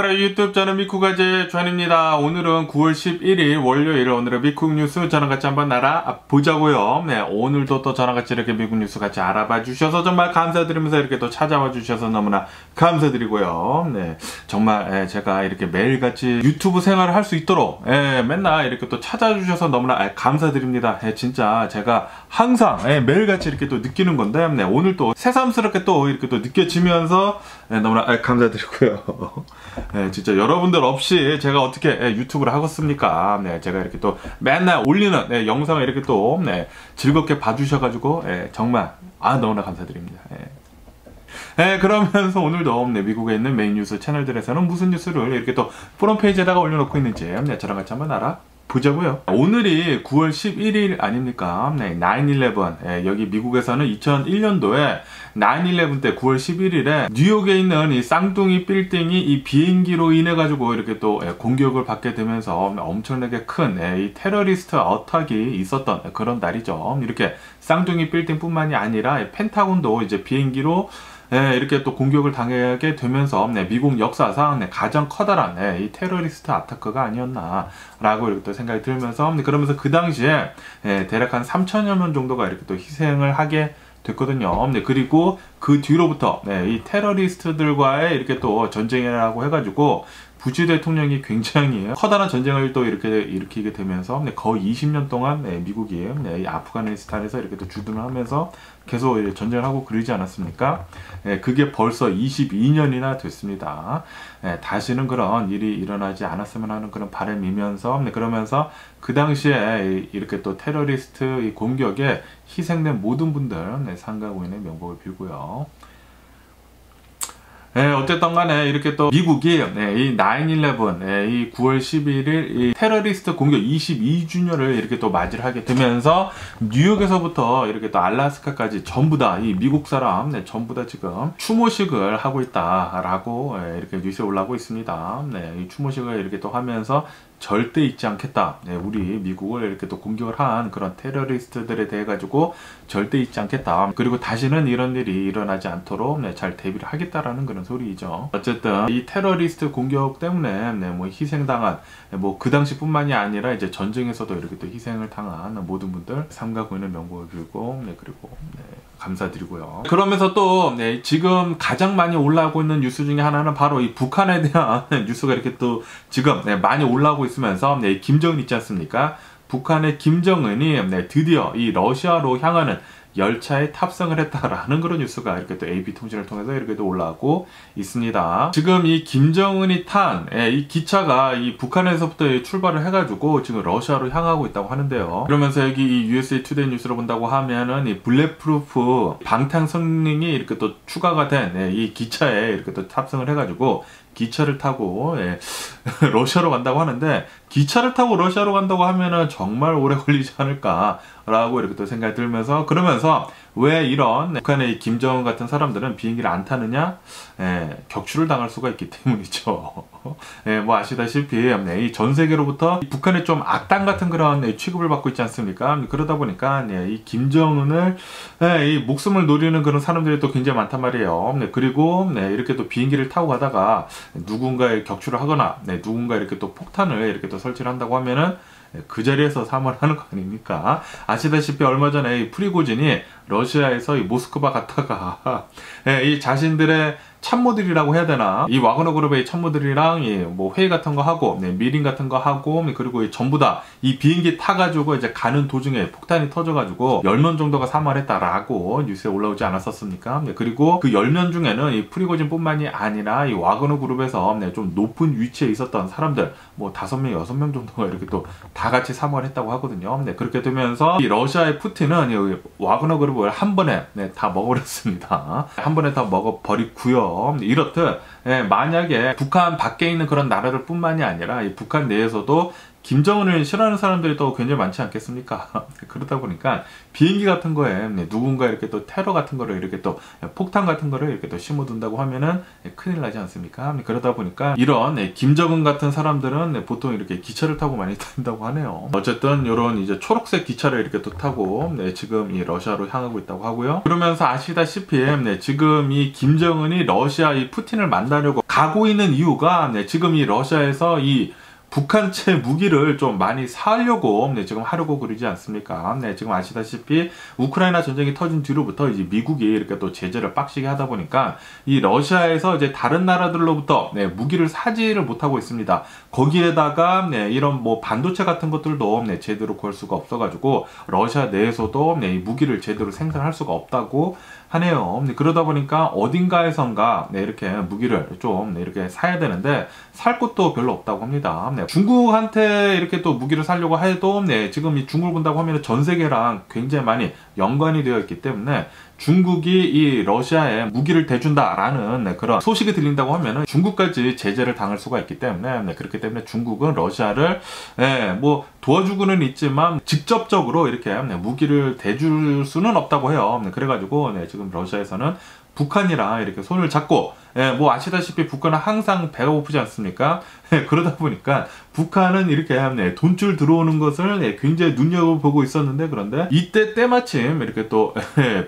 하이 유튜브, 저는 미쿡아재 주한입니다. 오늘은 9월 11일 월요일, 오늘의 미쿡 뉴스 저랑 같이 한번 알아보자고요. 네, 오늘도 또 저랑 같이 이렇게 미국 뉴스 같이 알아봐 주셔서 정말 감사드리면서 이렇게 또 찾아와 주셔서 너무나 감사드리고요. 네, 정말 제가 이렇게 매일같이 유튜브 생활을 할 수 있도록 맨날 이렇게 또 찾아주셔서 너무나 감사드립니다. 진짜 제가 항상 매일같이 이렇게 또 느끼는 건데, 네, 오늘 또 새삼스럽게 또 이렇게 또 느껴지면서 너무나 감사드리고요. 진짜 여러분들 없이 제가 어떻게 유튜브를 하겠습니까? 네, 제가 이렇게 또 맨날 올리는 영상을 이렇게 또 즐겁게 봐주셔가지고 정말 너무나 감사드립니다. 그러면서 오늘도 미국에 있는 메인 뉴스 채널들에서는 무슨 뉴스를 이렇게 또 프론페이지에다가 올려놓고 있는지 저랑 같이 한번 알아보자고요. 오늘이 9월 11일 아닙니까? 9/11. 여기 미국에서는 2001년도에 9/11 때 9월 11일에 뉴욕에 있는 이 쌍둥이 빌딩이 이 비행기로 인해 가지고 이렇게 또 공격을 받게 되면서 엄청나게 큰 이 테러리스트 어택이 있었던 그런 날이죠. 이렇게 쌍둥이 빌딩뿐만이 아니라 펜타곤도 이제 비행기로 이렇게 또 공격을 당하게 되면서 미국 역사상 가장 커다란 이 테러리스트 아타크가 아니었나라고 이렇게 또 생각이 들면서 그러면서 그 당시에 대략 한 3천여 명 정도가 이렇게 또 희생을 하게 됐거든요. 그리고 그 뒤로부터 이 테러리스트들과의 이렇게 또 전쟁이라고 해가지고 부시 대통령이 굉장히 커다란 전쟁을 또 이렇게 일으키게 되면서 거의 20년 동안 미국이 아프가니스탄에서 이렇게 또 주둔을 하면서 계속 전쟁을 하고 그러지 않았습니까? 그게 벌써 22년이나 됐습니다. 다시는 그런 일이 일어나지 않았으면 하는 그런 바람이면서 그러면서 그 당시에 이렇게 또 테러리스트 이 공격에 희생된 모든 분들 상가고인의 명복을 빌고요. 어쨌든 간에 이렇게 또 미국이 이 9/11 이 9월 11일 이 테러리스트 공격 22주년을 이렇게 또 맞이를 하게 되면서 뉴욕에서부터 이렇게 또 알래스카까지 전부 다 이 미국 사람 전부 다 지금 추모식을 하고 있다라고 이렇게 뉴스에 올라오고 있습니다. 이 추모식을 이렇게 또 하면서 절대 잊지 않겠다. 우리 미국을 이렇게 또 공격을 한 그런 테러리스트들에 대해 가지고 절대 잊지 않겠다. 그리고 다시는 이런 일이 일어나지 않도록 잘 대비를 하겠다라는 그런 소리이죠. 어쨌든 이 테러리스트 공격 때문에 뭐 희생당한 뭐 그 당시뿐만이 아니라 이제 전쟁에서도 이렇게 또 희생을 당한 모든 분들 삼가 고인의 명복을 빌고 그리고 감사드리고요. 그러면서 또 지금 가장 많이 올라오고 있는 뉴스 중에 하나는 바로 이 북한에 대한 뉴스가 이렇게 또 지금 많이 올라오고 있으면서 김정은 있지 않습니까? 북한의 김정은이 드디어 이 러시아로 향하는 열차에 탑승을 했다라는 그런 뉴스가 이렇게 또 AP통신을 통해서 이렇게 또 올라오고 있습니다. 지금 이 김정은이 탄 이 기차가 이 북한에서부터 출발을 해가지고 지금 러시아로 향하고 있다고 하는데요. 그러면서 여기 이 USA 투데이 뉴스로 본다고 하면은 이 블랙프루프 방탄성능이 이렇게 또 추가가 된 이 기차에 이렇게 또 탑승을 해가지고 기차를 타고 러시아로 간다고 하는데, 기차를 타고 러시아로 간다고 하면은 정말 오래 걸리지 않을까라고 이렇게 또 생각이 들면서, 그러면서 왜 이런 북한의 김정은 같은 사람들은 비행기를 안 타느냐? 격추를 당할 수가 있기 때문이죠. 뭐 아시다시피 이 전 세계로부터 북한의 좀 악당 같은 그런 취급을 받고 있지 않습니까? 그러다 보니까 이 김정은을 이 목숨을 노리는 그런 사람들이 또 굉장히 많단 말이에요. 그리고 이렇게 또 비행기를 타고 가다가 누군가의 격추를 하거나 누군가 이렇게 또 폭탄을 이렇게 또 설치를 한다고 하면은 그 자리에서 사망하는 거 아닙니까? 아시다시피 얼마 전에 이 프리고진이 러시아에서 이 모스크바 갔다가 이 자신들의 참모들이라고 해야 되나, 이 와그너 그룹의 참모들이랑 뭐 회의 같은 거 하고 미팅 같은 거 하고 그리고 전부 다 이 비행기 타가지고 이제 가는 도중에 폭탄이 터져가지고 10명 정도가 사망했다라고 뉴스에 올라오지 않았었습니까? 그리고 그 10명 중에는 이 프리고진 뿐만이 아니라 이 와그너 그룹에서 좀 높은 위치에 있었던 사람들 뭐 5명, 6명 정도가 이렇게 또 다 같이 사망을 했다고 하거든요. 그렇게 되면서 이 러시아의 푸틴은 이 와그너 그룹을 한 번에 다 먹어버렸습니다. 한 번에 다 먹어버리고요. 이렇듯 만약에 북한 밖에 있는 그런 나라들 뿐만이 아니라 이 북한 내에서도 김정은을 싫어하는 사람들이 또 굉장히 많지 않겠습니까? 그러다 보니까 비행기 같은 거에 누군가 이렇게 또 테러 같은 거를 이렇게 또 폭탄 같은 거를 이렇게 또 심어둔다고 하면은 큰일 나지 않습니까? 그러다 보니까 이런 김정은 같은 사람들은 보통 이렇게 기차를 타고 많이 다닌다고 하네요. 어쨌든 이런 이제 초록색 기차를 이렇게 또 타고 지금 이 러시아로 향하고 있다고 하고요. 그러면서 아시다시피 지금 이 김정은이 러시아 이 푸틴을 만나려고 가고 있는 이유가 지금 이 러시아에서 이 북한chế 무기를 좀 많이 사려고 지금 하려고 그러지 않습니까? 지금 아시다시피 우크라이나 전쟁이 터진 뒤로부터 이제 미국이 이렇게 또 제재를 빡시게 하다 보니까 이 러시아에서 이제 다른 나라들로부터 무기를 사지를 못하고 있습니다. 거기에다가 이런 뭐 반도체 같은 것들도 제대로 구할 수가 없어가지고 러시아 내에서도 이 무기를 제대로 생산할 수가 없다고 하네요. 그러다 보니까 어딘가에선가 이렇게 무기를 좀 이렇게 사야 되는데 살 곳도 별로 없다고 합니다. 중국한테 이렇게 또 무기를 사려고 해도 지금 이 중국을 본다고 하면 전 세계랑 굉장히 많이 연관이 되어 있기 때문에 중국이 이 러시아에 무기를 대준다라는 그런 소식이 들린다고 하면은 중국까지 제재를 당할 수가 있기 때문에 그렇기 때문에 중국은 러시아를 뭐 도와주고는 있지만 직접적으로 이렇게 무기를 대줄 수는 없다고 해요. 그래가지고 지금 러시아에서는 북한이랑 이렇게 손을 잡고 뭐 아시다시피 북한은 항상 배가 고프지 않습니까? 그러다 보니까 북한은 이렇게 돈줄 들어오는 것을 굉장히 눈여겨보고 있었는데 그런데 이때 때마침 이렇게 또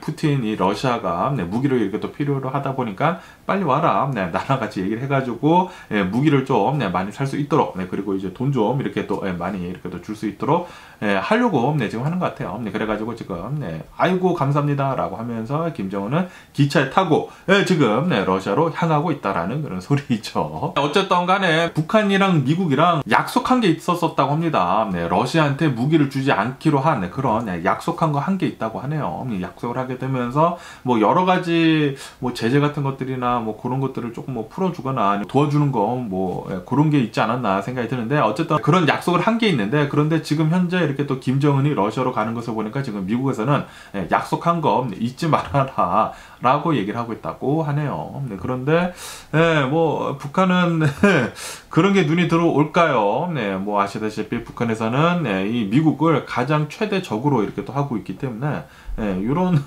푸틴이 러시아가 무기를 이렇게 또 필요로 하다 보니까 빨리 와라 나랑 같이 얘기를 해가지고 무기를 좀 많이 살 수 있도록 그리고 이제 돈 좀 이렇게 또 많이 이렇게 또 줄 수 있도록 하려고 지금 하는 것 같아요. 그래가지고 지금 아이고 감사합니다 라고 하면서 김정은은 기차에 타고 지금 러시아로 향하고 있다라는 그런 소리죠. 어쨌든 간에 북한이랑 미국이랑 약속한 게 있었었다고 합니다. 러시아한테 무기를 주지 않기로 한 그런 약속한 거 한 게 있다고 하네요. 약속을 하게 되면서 뭐 여러 가지 뭐 제재 같은 것들이나 뭐 그런 것들을 조금 뭐 풀어주거나 도와주는 거 뭐 그런 게 있지 않았나 생각이 드는데 어쨌든 그런 약속을 한 게 있는데 그런데 지금 현재 이렇게 또 김정은이 러시아로 가는 것을 보니까 지금 미국에서는 약속한 거 잊지 말아라 라고 얘기를 하고 있다고 하네요. 그런데 뭐 북한은 그런 게 눈이 들어올까요? 뭐 아시다시피 북한에서는 이 미국을 가장 최대 적으로 이렇게 또 하고 있기 때문에 이런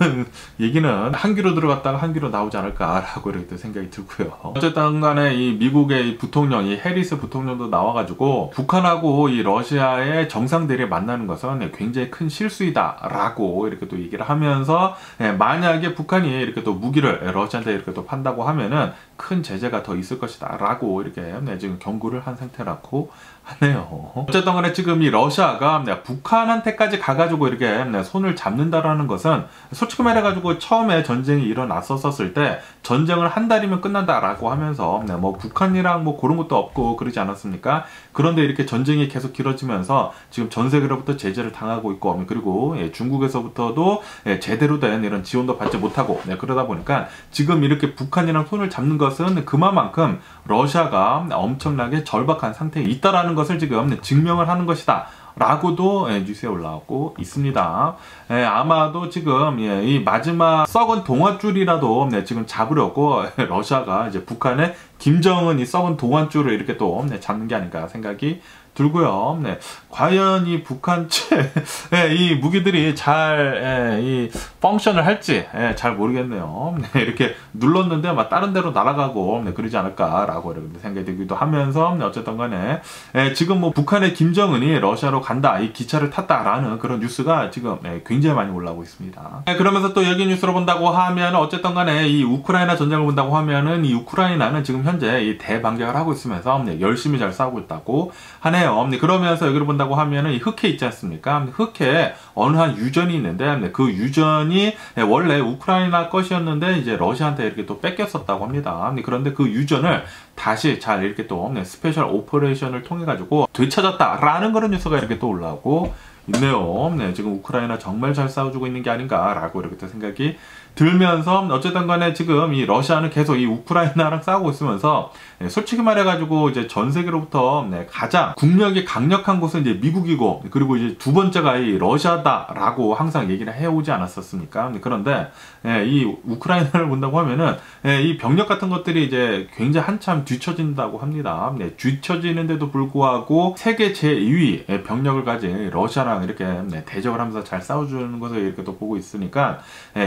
얘기는 한 귀로 들어갔다가 한 귀로 나오지 않을까라고 이렇게 생각이 들고요. 어쨌든 간에 이 미국의 이 부통령, 이 해리스 부통령도 나와가지고 북한하고 이 러시아의 정상들이 만나는 것은 굉장히 큰 실수이다라고 이렇게 또 얘기를 하면서 만약에 북한이 이렇게 또 무기를 러시아한테 이렇게 또 판다고 하면은 큰 제재가 더 있을 것이다 라고 이렇게 지금 경고를 한 상태라고 하네요. 어쨌든 간에 지금 이 러시아가 북한한테까지 가가지고 이렇게 손을 잡는다라는 것은 솔직히 말해가지고 처음에 전쟁이 일어났었을 때 전쟁을 한 달이면 끝난다라고 하면서 뭐 북한이랑 뭐 그런 것도 없고 그러지 않았습니까? 그런데 이렇게 전쟁이 계속 길어지면서 지금 전 세계로부터 제재를 당하고 있고 그리고 중국에서부터도 제대로 된 이런 지원도 받지 못하고 그러다 보니까 지금 이렇게 북한이랑 손을 잡는 것은 그만큼 러시아가 엄청나게 절박한 상태에 있다라는 것을 지금 증명을 하는 것이다 라고도 뉴스에 올라오고 있습니다. 아마도 지금 이 마지막 썩은 동아줄이라도 지금 잡으려고 러시아가 이제 북한의 김정은이 썩은 동아줄을 이렇게 또 잡는 게 아닌가 생각이 들고요. 과연 이 북한chế 이 무기들이 잘 이 펑션을 할지 잘 모르겠네요. 이렇게 눌렀는데 막 다른 데로 날아가고 그러지 않을까라고 이렇게 생각이 들기도 하면서 어쨌든 간에 지금 뭐 북한의 김정은이 러시아로 간다, 이 기차를 탔다라는 그런 뉴스가 지금 굉장히 많이 올라오고 있습니다. 그러면서 또 여기 뉴스를 본다고 하면 어쨌든 간에 이 우크라이나 전쟁을 본다고 하면은 이 우크라이나는 지금 현재 이 대반격을 하고 있으면서 열심히 잘 싸우고 있다고 하네요. 그러면서 여기를 본다고 하면은 이 흑해 있지 않습니까? 흑해에 어느 한 유전이 있는데 그 유전이 원래 우크라이나 것이었는데 이제 러시아한테 이렇게 또 뺏겼었다고 합니다. 그런데 그 유전을 다시 잘 이렇게 또 스페셜 오퍼레이션을 통해 가지고 되찾았다라는 그런 뉴스가 이렇게 또 올라오고 있네요. 네, 지금 우크라이나 정말 잘 싸워주고 있는 게 아닌가라고 이렇게 또 생각이 들면서 어쨌든 간에 지금 이 러시아는 계속 이 우크라이나랑 싸우고 있으면서 솔직히 말해가지고 이제 전 세계로부터 가장 국력이 강력한 곳은 이제 미국이고 그리고 이제 두 번째가 이 러시아다라고 항상 얘기를 해오지 않았었습니까? 그런데 이 우크라이나를 본다고 하면은 이 병력 같은 것들이 이제 굉장히 한참 뒤처진다고 합니다. 뒤처지는데도 불구하고 세계 제2위 병력을 가진 러시아랑 이렇게 대적을 하면서 잘 싸워주는 것을 이렇게 또 보고 있으니까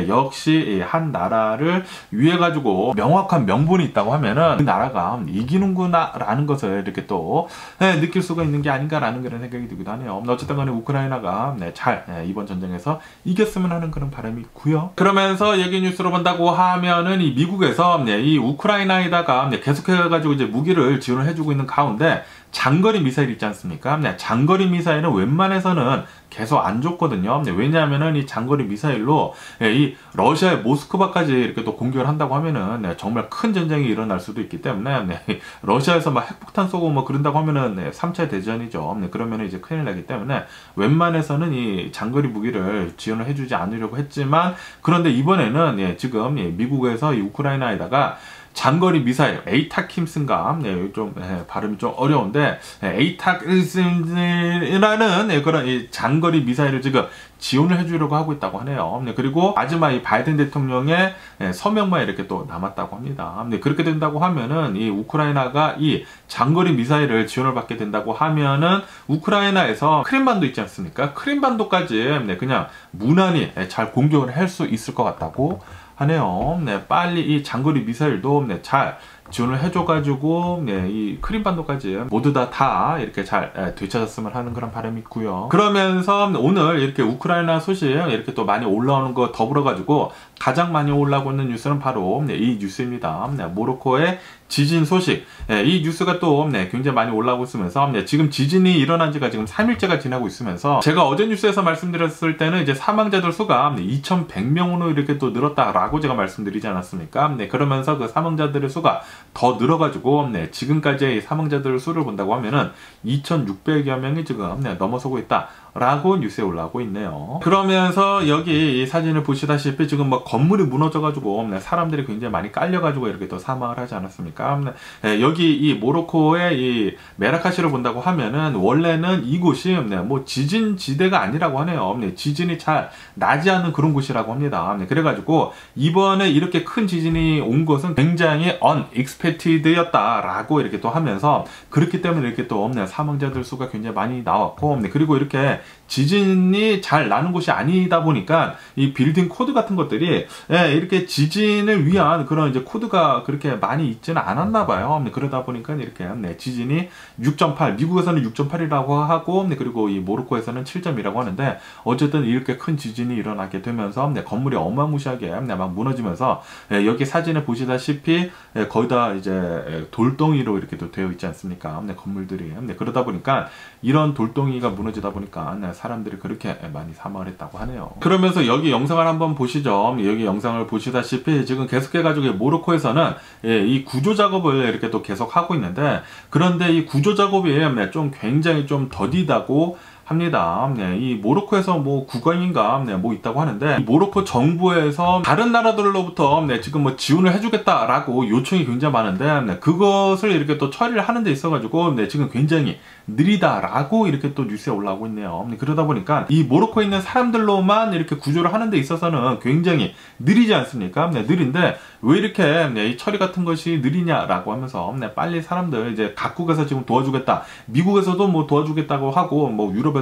역시 한 나라를 위해 가지고 명확한 명분이 있다고 하면은 그 나라가 이기는구나 라는 것을 이렇게 또 느낄 수가 있는 게 아닌가라는 그런 생각이 들기도 하네요. 어쨌든 간에 우크라이나가 잘 이번 전쟁에서 이겼으면 하는 그런 바람이 있고요. 그러면서 얘기 뉴스로 본다고 하면은 이 미국에서 이 우크라이나에다가 계속해 가지고 이제 무기를 지원을 해주고 있는 가운데 장거리 미사일 있지 않습니까? 장거리 미사일은 웬만해서는 계속 안 줬거든요. 왜냐하면은 이 장거리 미사일로 이 러시아의 모스크바까지 이렇게 또 공격을 한다고 하면은 정말 큰 전쟁이 일어날 수도 있기 때문에 러시아에서 막 핵폭탄 쏘고 뭐 그런다고 하면은 3차 대전이죠. 그러면은 이제 큰일 나기 때문에 웬만해서는 이 장거리 무기를 지원을 해주지 않으려고 했지만 그런데 이번에는 지금 미국에서 이 우크라이나에다가 장거리 미사일 에이타킴스인가 좀 발음이 좀 어려운데 에이타킴스라는 그런 이 장거리 미사일을 지금 지원을 해주려고 하고 있다고 하네요. 그리고 마지막 이 바이든 대통령의 서명만 이렇게 또 남았다고 합니다. 그렇게 된다고 하면은 이 우크라이나가 이 장거리 미사일을 지원을 받게 된다고 하면은 우크라이나에서 크림반도 있지 않습니까? 크림반도까지 그냥 무난히 잘 공격을 할 수 있을 것 같다고 하네요. 빨리 이 장거리 미사일도 잘 지원을 해줘가지고 이 크림반도까지 모두 다 이렇게 잘 되찾았으면 하는 그런 바람이 있고요. 그러면서 오늘 이렇게 우크라이나 소식 이렇게 또 많이 올라오는 거 더불어가지고 가장 많이 올라오고 있는 뉴스는 바로 이 뉴스입니다. 모로코의 지진 소식. 이 뉴스가 또 굉장히 많이 올라오고 있으면서 지금 지진이 일어난 지가 지금 3일째가 지나고 있으면서 제가 어제 뉴스에서 말씀드렸을 때는 이제 사망자들 수가 2,100명으로 이렇게 또 늘었다라고 제가 말씀드리지 않았습니까? 그러면서 그 사망자들의 수가 더 늘어가지고 지금까지의 사망자들 수를 본다고 하면은 2,600여 명이 지금 넘어서고 있다. 라고 뉴스에 올라오고 있네요. 그러면서 여기 이 사진을 보시다시피 지금 뭐 건물이 무너져가지고 사람들이 굉장히 많이 깔려가지고 이렇게 또 사망을 하지 않았습니까? 여기 이 모로코의 이 메라카시를 본다고 하면은 원래는 이곳이 뭐 지진 지대가 아니라고 하네요. 지진이 잘 나지 않는 그런 곳이라고 합니다. 그래가지고 이번에 이렇게 큰 지진이 온 것은 굉장히 unexpected였다라고 이렇게 또 하면서 그렇기 때문에 이렇게 또 사망자들 수가 굉장히 많이 나왔고 그리고 이렇게 지진이 잘 나는 곳이 아니다 보니까 이 빌딩 코드 같은 것들이 이렇게 지진을 위한 그런 이제 코드가 그렇게 많이 있지는 않았나 봐요. 그러다 보니까 이렇게 지진이 6.8, 미국에서는 6.8이라고 하고 그리고 이 모로코에서는 7.2라고 하는데 어쨌든 이렇게 큰 지진이 일어나게 되면서 건물이 어마무시하게 막 무너지면서 여기 사진을 보시다시피 거의 다 이제 돌덩이로 이렇게 또 되어 있지 않습니까? 건물들이. 그러다 보니까 이런 돌덩이가 무너지다 보니까 사람들이 그렇게 많이 사망을 했다고 하네요. 그러면서 여기 영상을 한번 보시죠. 여기 영상을 보시다시피 지금 계속해가지고 모로코에서는 이 구조 작업을 이렇게 또 계속 하고 있는데 그런데 이 구조 작업이 좀 굉장히 좀 더디다고 합니다. 이 모로코에서 뭐 국왕인가 뭐 있다고 하는데 모로코 정부에서 다른 나라들로부터 지금 뭐 지원을 해주겠다라고 요청이 굉장히 많은데 그것을 이렇게 또 처리를 하는 데 있어가지고 지금 굉장히 느리다라고 이렇게 또 뉴스에 올라오고 있네요. 그러다 보니까 이 모로코에 있는 사람들로만 이렇게 구조를 하는 데 있어서는 굉장히 느리지 않습니까? 느린데 왜 이렇게 이 처리 같은 것이 느리냐라고 하면서 빨리 사람들 이제 각국에서 지금 도와주겠다. 미국에서도 뭐 도와주겠다고 하고 뭐 유럽에서도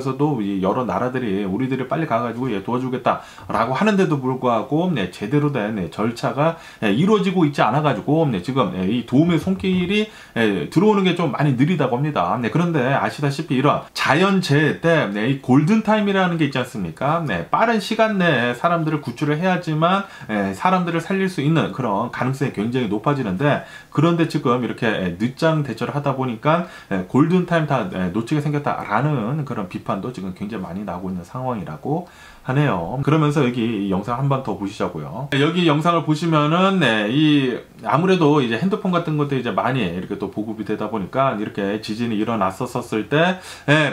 여러 나라들이 우리들이 빨리 가가지고 도와주겠다라고 하는데도 불구하고 제대로 된 절차가 이루어지고 있지 않아가지고 지금 이 도움의 손길이 들어오는 게 좀 많이 느리다고 합니다. 그런데 아시다시피 이런 자연재해 때 이 골든타임이라는 게 있지 않습니까? 빠른 시간 내에 사람들을 구출을 해야지만 사람들을 살릴 수 있는 그런 가능성이 굉장히 높아지는데 그런데 지금 이렇게 늦장 대처를 하다 보니까 골든타임 다 놓치게 생겼다라는 그런 비판 비판도 지금 굉장히 많이 나오고 있는 상황이라고 하네요. 그러면서 여기 이 영상 한 번 더 보시자고요. 여기 영상을 보시면은 이 아무래도 이제 핸드폰 같은 것도 이제 많이 이렇게 또 보급이 되다 보니까 이렇게 지진이 일어났었을 때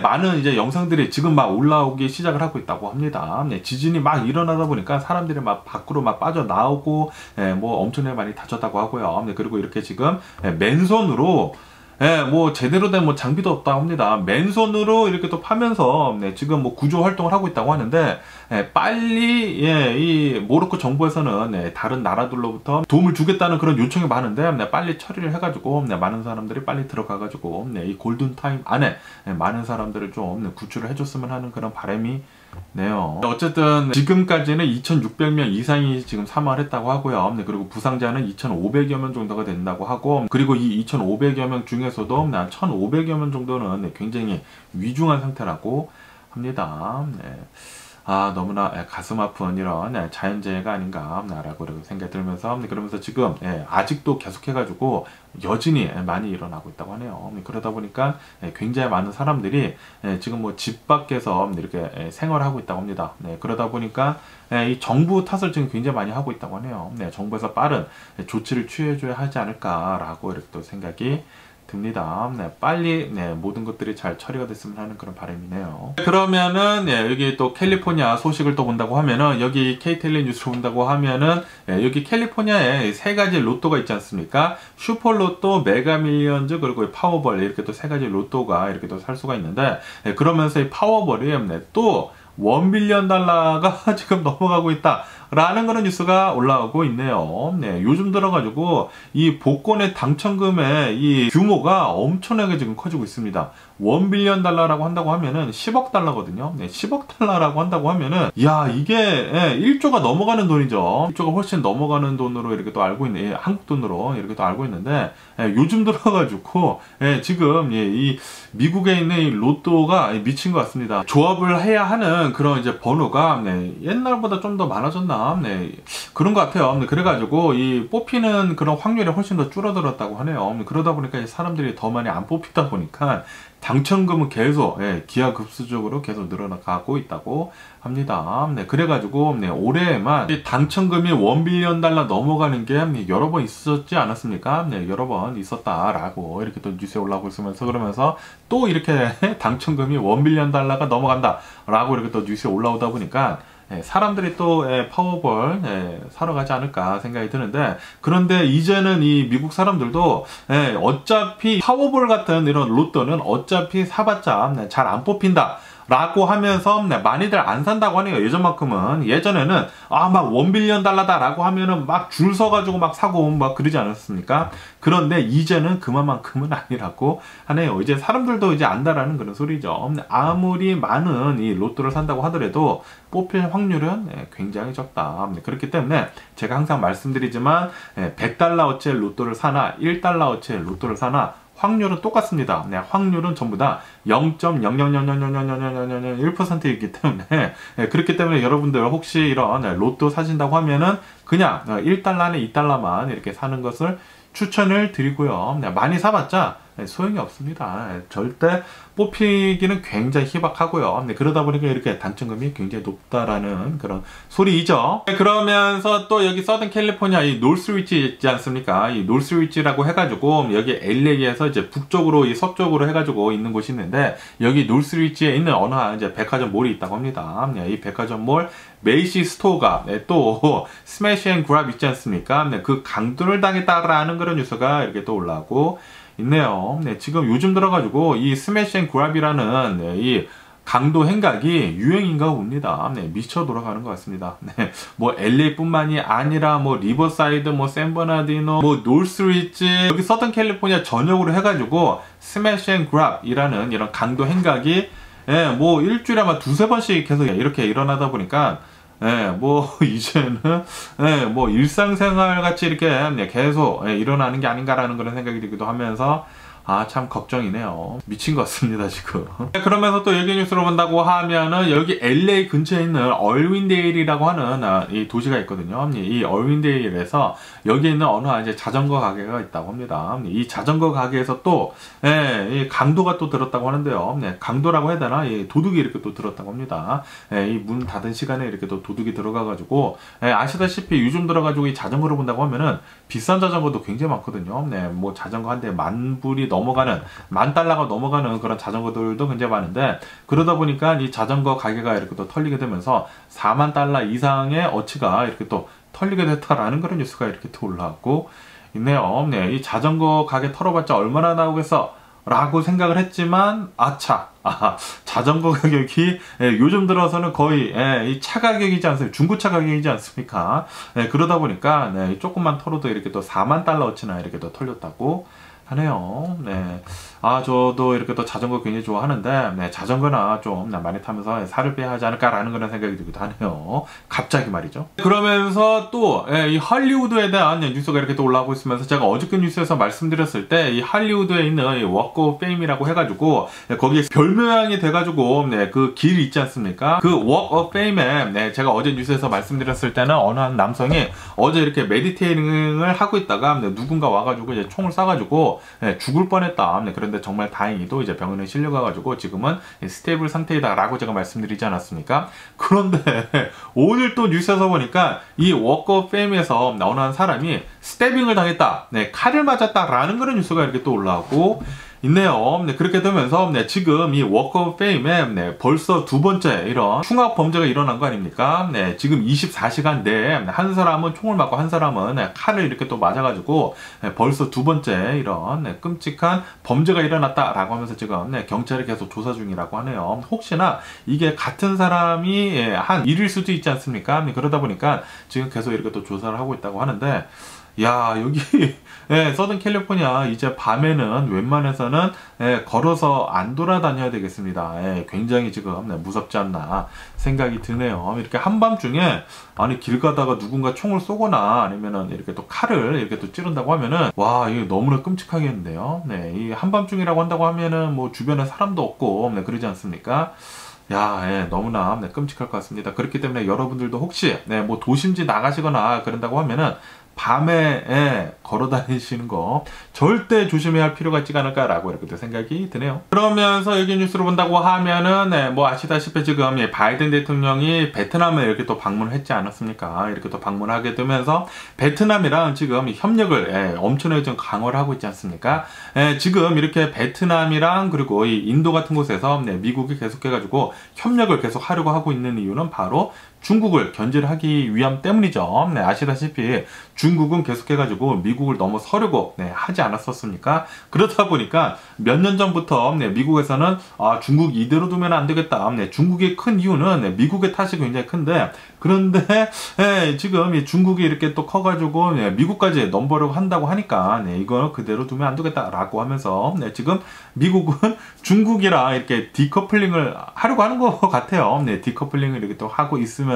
많은 이제 영상들이 지금 막 올라오기 시작을 하고 있다고 합니다. 지진이 막 일어나다 보니까 사람들이 막 밖으로 막 빠져나오고 뭐 엄청나게 많이 다쳤다고 하고요. 그리고 이렇게 지금 맨손으로 뭐 제대로 된 뭐 장비도 없다고 합니다. 맨손으로 이렇게 또 파면서 지금 뭐 구조 활동을 하고 있다고 하는데 빨리 이 모로코 정부에서는 다른 나라들로부터 도움을 주겠다는 그런 요청이 많은데 빨리 처리를 해가지고 많은 사람들이 빨리 들어가가지고 이 골든 타임 안에 많은 사람들을 좀 구출을 해줬으면 하는 그런 바람이 네요. 어쨌든 지금까지는 2,600명 이상이 지금 사망을 했다고 하고요. 그리고 부상자는 2,500여 명 정도가 된다고 하고, 그리고 이 2,500여 명 중에서도 1,500여 명 정도는 굉장히 위중한 상태라고 합니다. 아, 너무나 가슴 아픈 이런 자연재해가 아닌가 라고 생각이 들면서, 그러면서 지금 아직도 계속해가지고 여진이 많이 일어나고 있다고 하네요. 그러다 보니까 굉장히 많은 사람들이 지금 뭐 집 밖에서 이렇게 생활하고 있다고 합니다. 그러다 보니까 이 정부 탓을 지금 굉장히 많이 하고 있다고 하네요. 정부에서 빠른 조치를 취해줘야 하지 않을까라고 이렇게 또 생각이 듭니다. 빨리 모든 것들이 잘 처리가 됐으면 하는 그런 바람이네요. 그러면은 여기 또 캘리포니아 소식을 또 본다고 하면은, 여기 KTLA 뉴스를 본다고 하면은 여기 캘리포니아에 세 가지 로또가 있지 않습니까? 슈퍼로또, 메가밀리언즈, 그리고 파워볼, 이렇게 또 세 가지 로또가 이렇게 또 살 수가 있는데, 그러면서 이 파워볼이 또 $1빌리언 지금 넘어가고 있다 라는 그런 뉴스가 올라오고 있네요. 요즘 들어가지고 이 복권의 당첨금의 이 규모가 엄청나게 지금 커지고 있습니다. $1빌리언라고 한다고 하면은 10억 달러거든요. 10억 달러라고 한다고 하면은, 야, 이게 1조가 넘어가는 돈이죠. 1조가 훨씬 넘어가는 돈으로 이렇게 또 알고 있는, 한국 돈으로 이렇게 또 알고 있는데, 요즘 들어가지고 지금 이 미국에 있는 이 로또가 미친 것 같습니다. 조합을 해야 하는 그런 이제 번호가 옛날보다 좀 더 많아졌나 그런 것 같아요. 그래가지고 이 뽑히는 그런 확률이 훨씬 더 줄어들었다고 하네요. 그러다 보니까 사람들이 더 많이 안 뽑히다 보니까 당첨금은 계속 기하급수적으로 계속 늘어나가고 있다고 합니다. 그래가지고 올해에만 당첨금이 $1빌리언 넘어가는 게 여러 번 있었지 않았습니까? 여러 번 있었다라고 이렇게 또 뉴스에 올라오고 있으면서, 그러면서 또 이렇게 당첨금이 $1빌리언가 넘어간다 라고 이렇게 또 뉴스에 올라오다 보니까 사람들이 또 파워볼 사러 가지 않을까 생각이 드는데, 그런데 이제는 이 미국 사람들도 어차피 파워볼 같은 이런 로또는 어차피 사봤자 잘 안 뽑힌다 라고 하면서 많이들 안 산다고 하네요. 예전만큼은. 예전에는 막 $1빌리언 라고 하면은 막 줄 서가지고 막 사고 막 그러지 않았습니까? 그런데 이제는 그만큼은 아니라고 하네요. 이제 사람들도 이제 안다라는 그런 소리죠. 아무리 많은 이 로또를 산다고 하더라도 뽑힐 확률은 굉장히 적다. 그렇기 때문에 제가 항상 말씀드리지만 $100어치 로또를 사나 1달러어치 로또를 사나 확률은 똑같습니다. 확률은 전부 다 0.000000001%이기 때문에, 그렇기 때문에 여러분들 혹시 이런 로또 사신다고 하면은 그냥 1달러나 2달러만 이렇게 사는 것을 추천을 드리고요. 많이 사봤자 소용이 없습니다. 절대 뽑히기는 굉장히 희박하고요. 그러다 보니까 이렇게 당첨금이 굉장히 높다라는 그런 소리이죠. 그러면서 또 여기 서든 캘리포니아 이 노스리치 있지 않습니까? 이 노스리치라고 해가지고 여기 LA에서 이제 북쪽으로 이 서쪽으로 해가지고 있는 곳이 있는데, 여기 노스리치에 있는 어느 이제 백화점 몰이 있다고 합니다. 이 백화점 몰 메이시 스토어가 또 스매시 앤 그랍 있지 않습니까? 그 강도를 당했다라는 그런 뉴스가 이렇게 또 올라오고 있네요. 지금 요즘 들어가지고 이 스매시 앤 그랍이라는 이 강도 행각이 유행인가 봅니다. 미쳐 돌아가는 것 같습니다. 뭐 LA뿐만이 아니라 뭐 리버사이드, 뭐 샌버나디노, 뭐 노스리치, 여기 서던 캘리포니아 전역으로 해가지고 스매시 앤 그랍이라는 이런 강도 행각이 뭐 일주일에 아마 두세 번씩 계속 이렇게 일어나다 보니까 뭐 이제는 뭐 일상생활 같이 이렇게 계속 일어나는 게 아닌가라는 그런 생각이 들기도 하면서, 아, 참 걱정이네요. 미친 것 같습니다, 지금. 그러면서 또 여기 뉴스로 본다고 하면은 여기 LA 근처에 있는 얼윈데일이라고 하는 이 도시가 있거든요. 이 얼윈데일에서 여기 있는 어느 이제 자전거 가게가 있다고 합니다. 이 자전거 가게에서 또 이 강도가 또 들었다고 하는데요. 강도라고 해야 되나? 이 도둑이 이렇게 또 들었다고 합니다. 이 문 닫은 시간에 이렇게 또 도둑이 들어가가지고 아시다시피 요즘 들어가지고 이 자전거를 본다고 하면은 비싼 자전거도 굉장히 많거든요. 뭐 자전거 한 대 $10,000이 넘어가는 $10,000가 넘어가는 그런 자전거들도 굉장히 많은데 그러다 보니까 이 자전거 가게가 이렇게 또 털리게 되면서 $40,000 이상의 어치가 이렇게 또 털리게 됐다라는 그런 뉴스가 이렇게 또 올라왔고 있네요. 이 자전거 가게 털어봤자 얼마나 나오겠어? 라고 생각을 했지만 아차 자전거 가격이 요즘 들어서는 거의 이 차 가격이지 않습니까? 중고차 가격이지 않습니까? 그러다 보니까 조금만 털어도 이렇게 또 $40,000어치나 이렇게 또 털렸다고 하네요. 저도 이렇게 또 자전거 굉장히 좋아하는데 자전거나 좀 많이 타면서 살을 빼야 하지 않을까라는 그런 생각이 들기도 하네요. 갑자기 말이죠. 그러면서 또 이 할리우드에 대한 뉴스가 이렇게 또 올라오고 있으면서 제가 어저께 뉴스에서 말씀드렸을 때 이 할리우드에 있는 이 워크 오브 페임이라고 해가지고 거기에 별 모양이 돼가지고 그 길이 있지 않습니까? 그 워크 오브 페임에 제가 어제 뉴스에서 말씀드렸을 때는 어느 한 남성이 어제 이렇게 메디테이팅을 하고 있다가 누군가 와가지고 이제 총을 쏴가지고 죽을 뻔했다. 그런데 정말 다행히도 이제 병원에 실려가가지고 지금은 스테이블 상태이다라고 제가 말씀드리지 않았습니까? 그런데 오늘 또 뉴스에서 보니까 이 워크 오브 페임에서 어느 한 사람이 스태빙을 당했다. 칼을 맞았다라는 그런 뉴스가 이렇게 또 올라오고 있네요. 그렇게 되면서 지금 이 워크 오브 페임에 벌써 두 번째 이런 흉악 범죄가 일어난 거 아닙니까? 지금 24시간 내에 한 사람은 총을 맞고 한 사람은 칼을 이렇게 또 맞아가지고 벌써 두 번째 이런 끔찍한 범죄가 일어났다라고 하면서 지금 경찰이 계속 조사 중이라고 하네요. 혹시나 이게 같은 사람이 한 일일 수도 있지 않습니까? 그러다 보니까 지금 계속 이렇게 또 조사를 하고 있다고 하는데 야, 여기 서든 캘리포니아 이제 밤에는 웬만해서는 걸어서 안 돌아다녀야 되겠습니다. 굉장히 지금 무섭지 않나 생각이 드네요. 이렇게 한밤중에 아니 길 가다가 누군가 총을 쏘거나 아니면은 이렇게 또 칼을 이렇게 또 찌른다고 하면은 와, 이게 너무나 끔찍하겠는데요. 이 한밤중이라고 한다고 하면은 뭐 주변에 사람도 없고 그러지 않습니까? 야, 너무나 끔찍할 것 같습니다. 그렇기 때문에 여러분들도 혹시 뭐 도심지 나가시거나 그런다고 하면은 밤에 걸어 다니시는 거 절대 조심해야 할 필요가 있지 않을까라고 이렇게 생각이 드네요. 그러면서 여기 뉴스로 본다고 하면은 뭐 아시다시피 지금 바이든 대통령이 베트남에 이렇게 또 방문을 했지 않았습니까? 이렇게 또 방문하게 되면서 베트남이랑 지금 협력을 엄청나게 좀 강화를 하고 있지 않습니까? 지금 이렇게 베트남이랑 그리고 이 인도 같은 곳에서 미국이 계속해가지고 협력을 계속 하려고 하고 있는 이유는 바로 중국을 견제를 하기 위함 때문이죠. 아시다시피 중국은 계속해가지고 미국을 넘어서려고 하지 않았었습니까? 그렇다 보니까 몇 년 전부터 미국에서는 중국 이대로 두면 안 되겠다. 중국이 큰 이유는 미국의 탓이 굉장히 큰데 그런데 지금 중국이 이렇게 또 커가지고 미국까지 넘보려고 한다고 하니까 이거 그대로 두면 안 되겠다라고 하면서 지금 미국은 중국이랑 이렇게 디커플링을 하려고 하는 것 같아요. 디커플링을 이렇게 또 하고 있으면서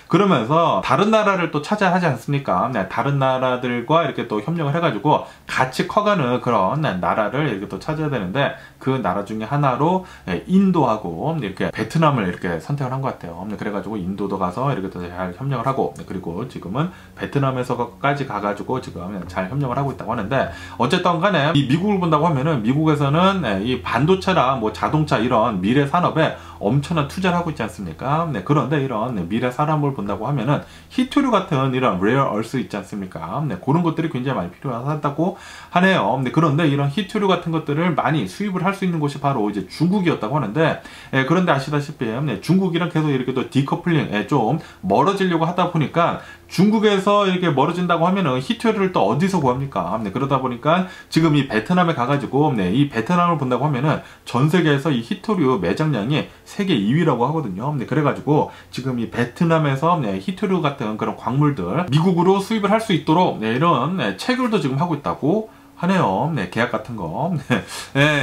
그러면서 다른 나라를 또 찾아야 하지 않습니까? 다른 나라들과 이렇게 또 협력을 해가지고 같이 커가는 그런 나라를 이렇게 또 찾아야 되는데 그 나라 중에 하나로 인도하고 이렇게 베트남을 이렇게 선택을 한 것 같아요. 그래가지고 인도도 가서 이렇게 또 잘 협력을 하고 그리고 지금은 베트남에서까지 가가지고 지금 잘 협력을 하고 있다고 하는데 어쨌든 간에 이 미국을 본다고 하면은 미국에서는 이 반도체나 뭐 자동차 이런 미래 산업에 엄청난 투자를 하고 있지 않습니까? 그런데 이런 미래 산업을 본다고 하면은 히토류 같은 이런 레어 얼스 있지 않습니까? 그런 것들이 굉장히 많이 필요하다고 하네요. 그런데 이런 히토류 같은 것들을 많이 수입을 할 수 있는 곳이 바로 이제 중국이었다고 하는데 그런데 아시다시피 중국이랑 계속 이렇게 또 디커플링 좀 멀어지려고 하다 보니까 중국에서 이렇게 멀어진다고 하면은 히토류를 또 어디서 구합니까? 그러다 보니까 지금 이 베트남에 가가지고 이 베트남을 본다고 하면은 전 세계에서 이 히토류 매장량이 세계 2위라고 하거든요. 그래가지고 지금 이 베트남에서 히토류 같은 그런 광물들 미국으로 수입을 할 수 있도록 이런 체결도 지금 하고 있다고 하네요. 계약 같은 거.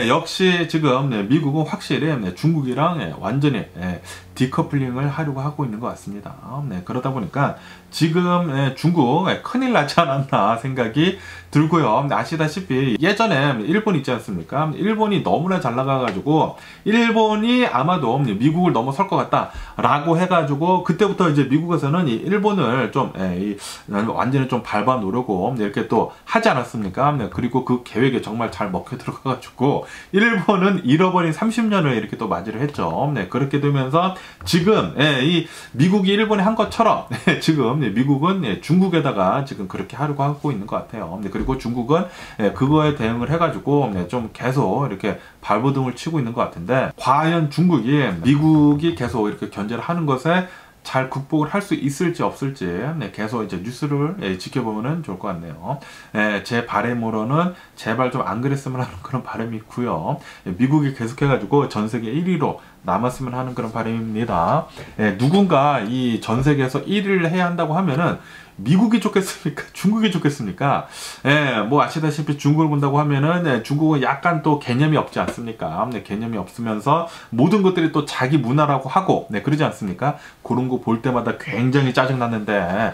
역시 지금 미국은 확실히 중국이랑 완전히 디커플링을 하려고 하고 있는 것 같습니다. 네, 그러다 보니까 지금 중국 큰일 나지 않았나 생각이 들고요. 아시다시피 예전에 일본 있지 않습니까? 일본이 너무나 잘 나가가지고 일본이 아마도 미국을 넘어설 것 같다 라고 해가지고 그때부터 이제 미국에서는 이 일본을 좀 완전히 좀 밟아 놓으려고 이렇게 또 하지 않았습니까? 네, 그리고 그 계획에 정말 잘 먹혀 들어가가지고 일본은 잃어버린 30년을 이렇게 또 맞이를 했죠. 네, 그렇게 되면서 지금 이 미국이 일본에 한 것처럼 지금 미국은 중국에다가 지금 그렇게 하려고 하고 있는 것 같아요. 그리고 중국은 그거에 대응을 해가지고 좀 계속 이렇게 발버둥을 치고 있는 것 같은데 과연 중국이 미국이 계속 이렇게 견제를 하는 것에 잘 극복을 할 수 있을지 없을지 계속 이제 뉴스를 지켜보면 좋을 것 같네요. 제 바람으로는 제발 좀 안 그랬으면 하는 그런 바람이 있고요. 미국이 계속해가지고 전 세계 1위로 남았으면 하는 그런 바람입니다. 누군가 이 전 세계에서 1위를 해야 한다고 하면은 미국이 좋겠습니까? 중국이 좋겠습니까? 뭐 아시다시피 중국을 본다고 하면은 중국은 약간 또 개념이 없지 않습니까? 개념이 없으면서 모든 것들이 또 자기 문화라고 하고 그러지 않습니까? 그런 거 볼 때마다 굉장히 짜증났는데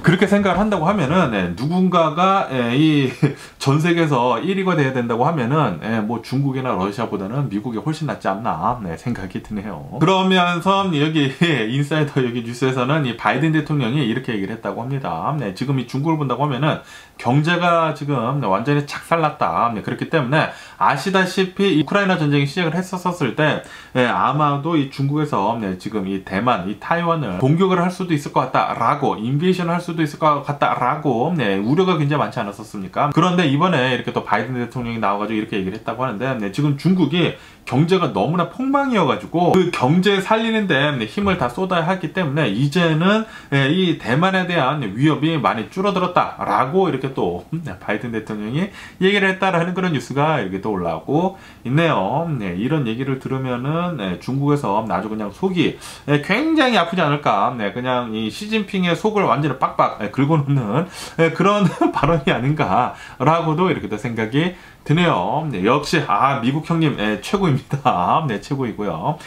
그렇게 생각을 한다고 하면은 누군가가 이 전 세계에서 1위가 돼야 된다고 하면은 뭐 중국이나 러시아보다는 미국이 훨씬 낫지 않나 생각이 드네요. 그러면서 여기 인사이더 여기 뉴스에서는 이 바이든 대통령이 이렇게 얘기를 했다고 합니다. 지금 이 중국을 본다고 하면은 경제가 지금 완전히 착살났다. 그렇기 때문에 아시다시피 우크라이나 전쟁이 시작을 했었을 때 아마도 이 중국에서 지금 이 대만, 이 타이완을 공격을 할 수도 있을 것 같다라고 인베이션을 할 수도 있을 것 같다라고 우려가 굉장히 많지 않았었습니까? 그런데 이번에 이렇게 또 바이든 대통령이 나와가지고 이렇게 얘기를 했다고 하는데 지금 중국이 경제가 너무나 폭망이어가지고 그 경제 살리는데 힘을 다 쏟아야 하기 때문에 이제는 이 대만에 대한 위협이 많이 줄어들었다라고 이렇게 또 바이든 대통령이 얘기를 했다라는 그런 뉴스가 이렇게 또 올라오고 있네요. 이런 얘기를 들으면은 중국에서 아주 그냥 속이 굉장히 아프지 않을까. 그냥 이 시진핑의 속을 완전히 빡빡 긁어놓는 그런 발언이 아닌가라고도 이렇게 또 생각이 드네요. 역시 미국 형님 최고입니다. 최고이고요.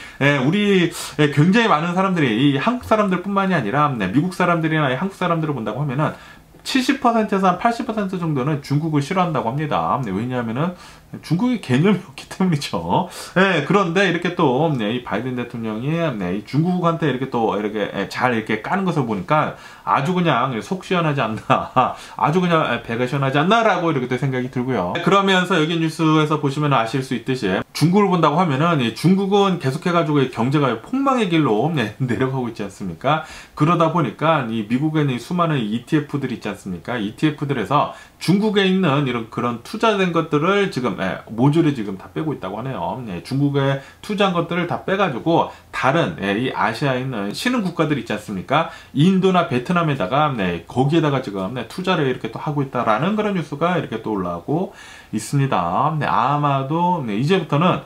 우리 굉장히 많은 사람들이 이 한국 사람들뿐만이 아니라 미국 사람들이나 한국 사람들을 본다고 하면은 70%에서 한 80% 정도는 중국을 싫어한다고 합니다. 왜냐하면은 중국의 개념이 없기 때문이죠. 그런데 이렇게 또 이 바이든 대통령이 이 중국한테 이렇게 또 이렇게 잘 이렇게 까는 것을 보니까 아주 그냥 속 시원하지 않나, 아주 그냥 배가 시원하지 않나라고 이렇게 또 생각이 들고요. 그러면서 여기 뉴스에서 보시면 아실 수 있듯이 중국을 본다고 하면은 중국은 계속해가지고 경제가 폭망의 길로 내려가고 있지 않습니까? 그러다 보니까 이 미국에 있는 수많은 ETF들이 있지 않습니까? ETF들에서 중국에 있는 이런 그런 투자된 것들을 지금 모조리 지금 다 빼고 있다고 하네요. 중국에 투자한 것들을 다 빼가지고 다른 이 아시아에 있는 신흥 국가들 있지 않습니까? 인도나 베트남에다가 거기에다가 지금 투자를 이렇게 또 하고 있다라는 그런 뉴스가 이렇게 또 올라오고 있습니다. 아마도 이제부터는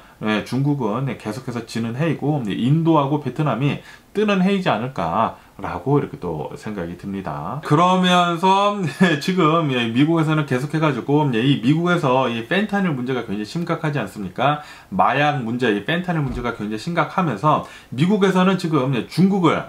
중국은 계속해서 지는 해이고 인도하고 베트남이 뜨는 해이지 않을까 라고 이렇게 또 생각이 듭니다. 그러면서 지금 미국에서는 계속해가지고 이 미국에서 이 펜타닐 문제가 굉장히 심각하지 않습니까? 마약 문제, 이 펜타닐 문제가 굉장히 심각하면서 미국에서는 지금 중국을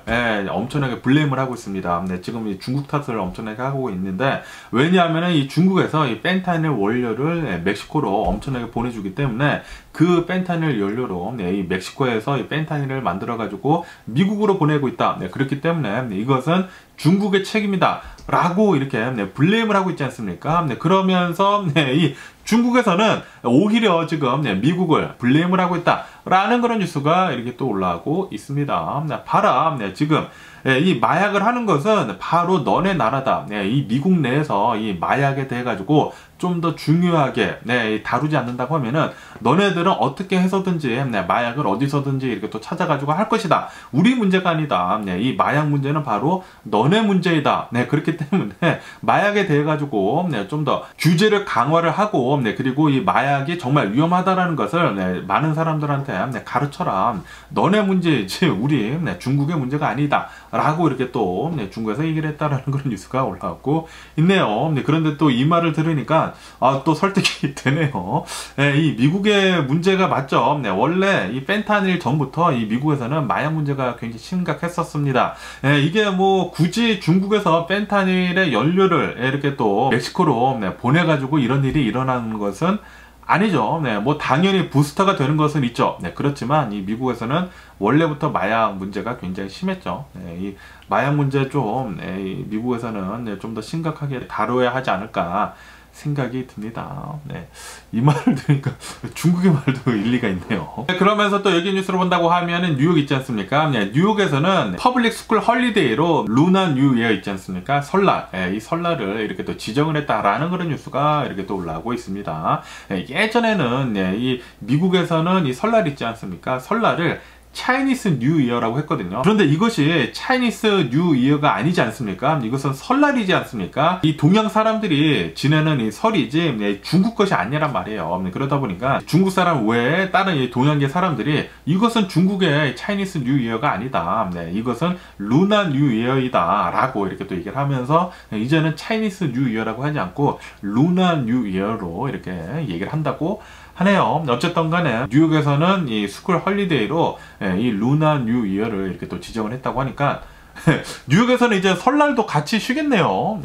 엄청나게 블레임을 하고 있습니다. 지금 이 중국 탓을 엄청나게 하고 있는데 왜냐하면 이 중국에서 이 펜타닐 원료를 멕시코로 엄청나게 보내주기 때문에 그 펜타닐 연료로 이 멕시코에서 이 펜타닐을 만들어가지고 미국으로 보내고 있다. 그렇기 때문에 이것은 중국의 책임이다 라고 이렇게 블레임을 하고 있지 않습니까? 그러면서 이 중국에서는 오히려 지금 미국을 블레임을 하고 있다 라는 그런 뉴스가 이렇게 또 올라오고 있습니다. 봐라, 지금 이 마약을 하는 것은 바로 너네 나라다. 이 미국 내에서 이 마약에 대해 가지고 좀 더 중요하게 다루지 않는다고 하면은 너네들은 어떻게 해서든지 마약을 어디서든지 이렇게 또 찾아가지고 할 것이다. 우리 문제가 아니다. 이 마약 문제는 바로 너네 문제이다. 그렇기 때문에 마약에 대해 가지고 좀 더 규제를 강화를 하고 그리고 이 마약이 정말 위험하다라는 것을 많은 사람들한테 가르쳐라. 너네 문제지 우리 중국의 문제가 아니다 라고 이렇게 또 중국에서 얘기를 했다라는 그런 뉴스가 올라왔고 있네요. 그런데 또 이 말을 들으니까 또 설득이 되네요. 이 미국의 문제가 맞죠. 원래 이 펜타닐 전부터 이 미국에서는 마약 문제가 굉장히 심각했었습니다. 이게 뭐 굳이 중국에서 펜타닐의 연료를 이렇게 또 멕시코로 보내가지고 이런 일이 일어나는 것은 아니죠. 뭐 당연히 부스터가 되는 것은 있죠. 그렇지만 이 미국에서는 원래부터 마약 문제가 굉장히 심했죠. 이 마약 문제 좀 이 미국에서는 좀 더 심각하게 다뤄야 하지 않을까 생각이 듭니다. 이 말을 들으니까 중국의 말도 일리가 있네요. 그러면서 또 여기 뉴스를 본다고 하면은 뉴욕 있지 않습니까? 뉴욕에서는 퍼블릭 스쿨 헐리데이로 루나 뉴 이어 있지 않습니까? 설날, 이 설날을 이렇게 또 지정을 했다라는 그런 뉴스가 이렇게 또 올라오고 있습니다. 예전에는 이 미국에서는 이 설날 있지 않습니까? 설날을 차이니스 뉴 이어라고 했거든요. 그런데 이것이 차이니스 뉴 이어가 아니지 않습니까? 이것은 설날이지 않습니까? 이 동양 사람들이 지내는 이 설이지 중국 것이 아니란 말이에요. 그러다 보니까 중국 사람 외에 다른 이 동양계 사람들이 이것은 중국의 차이니스 뉴 이어가 아니다. 이것은 루나 뉴 이어이다 라고 이렇게 또 얘기를 하면서 이제는 차이니스 뉴 이어라고 하지 않고 루나 뉴 이어로 이렇게 얘기를 한다고 하네요. 어쨌든 간에 뉴욕에서는 이 스쿨 헐리데이로 이 루나 뉴 이어를 이렇게 또 지정을 했다고 하니까 뉴욕에서는 이제 설날도 같이 쉬겠네요.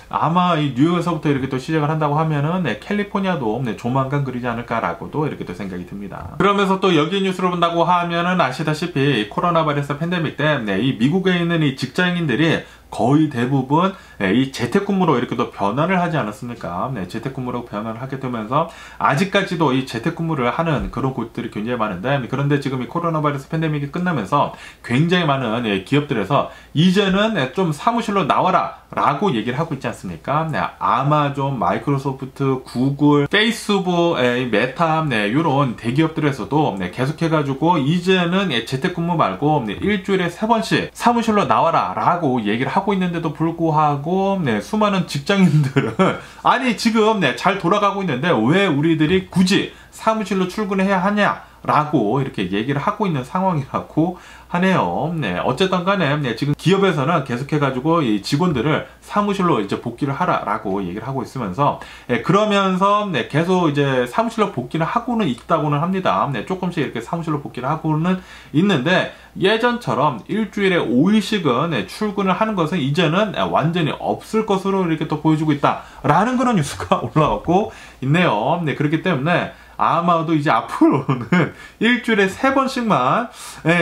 아마 이 뉴욕에서부터 이렇게 또 시작을 한다고 하면은 캘리포니아도 조만간 그리지 않을까라고도 이렇게 또 생각이 듭니다. 그러면서 또 여기 뉴스를 본다고 하면은 아시다시피 코로나 바이러스 팬데믹 때 이 미국에 있는 이 직장인들이 거의 대부분 이 재택근무로 이렇게 또 변화를 하지 않았습니까? 재택근무로 변화를 하게 되면서 아직까지도 이 재택근무를 하는 그런 곳들이 굉장히 많은데 그런데 지금 이 코로나 바이러스 팬데믹이 끝나면서 굉장히 많은 기업들에서 이제는 좀 사무실로 나와라 라고 얘기를 하고 있지 않습니까? 아마존, 마이크로소프트, 구글, 페이스북, 메타 이런 대기업들에서도 계속해가지고 이제는 재택근무 말고 일주일에 3번씩 사무실로 나와라 라고 얘기를 하고 있는데도 불구하고 수많은 직장인들은 아니 지금 잘 돌아가고 있는데 왜 우리들이 굳이 사무실로 출근해야 하냐 라고 이렇게 얘기를 하고 있는 상황이라고 하네요. 어쨌든 간에 지금 기업에서는 계속해가지고 이 직원들을 사무실로 이제 복귀를 하라라고 얘기를 하고 있으면서 그러면서 계속 이제 사무실로 복귀를 하고는 있다고는 합니다. 조금씩 이렇게 사무실로 복귀를 하고는 있는데 예전처럼 일주일에 5일씩은 출근을 하는 것은 이제는 완전히 없을 것으로 이렇게 또 보여주고 있다라는 그런 뉴스가 올라오고 있네요. 그렇기 때문에 아마도 이제 앞으로는 일주일에 3번씩만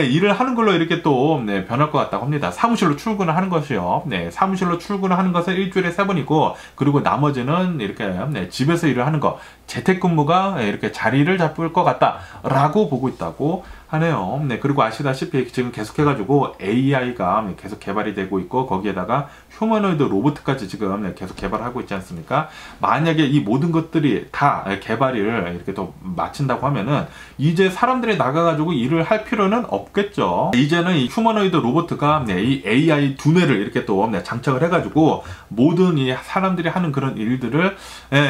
일을 하는 걸로 이렇게 또 변할 것 같다고 합니다. 사무실로 출근을 하는 것이요. 사무실로 출근을 하는 것은 일주일에 3번이고 그리고 나머지는 이렇게 집에서 일을 하는 거 재택근무가 이렇게 자리를 잡을 것 같다라고 보고 있다고 하네요. 그리고 아시다시피 지금 계속해가지고 AI가 계속 개발이 되고 있고 거기에다가 휴머노이드 로봇까지 지금 계속 개발하고 있지 않습니까? 만약에 이 모든 것들이 다 개발을 이렇게 또 마친다고 하면은 이제 사람들이 나가가지고 일을 할 필요는 없겠죠. 이제는 이 휴머노이드 로봇가 이 AI 두뇌를 이렇게 또 장착을 해가지고 모든 이 사람들이 하는 그런 일들을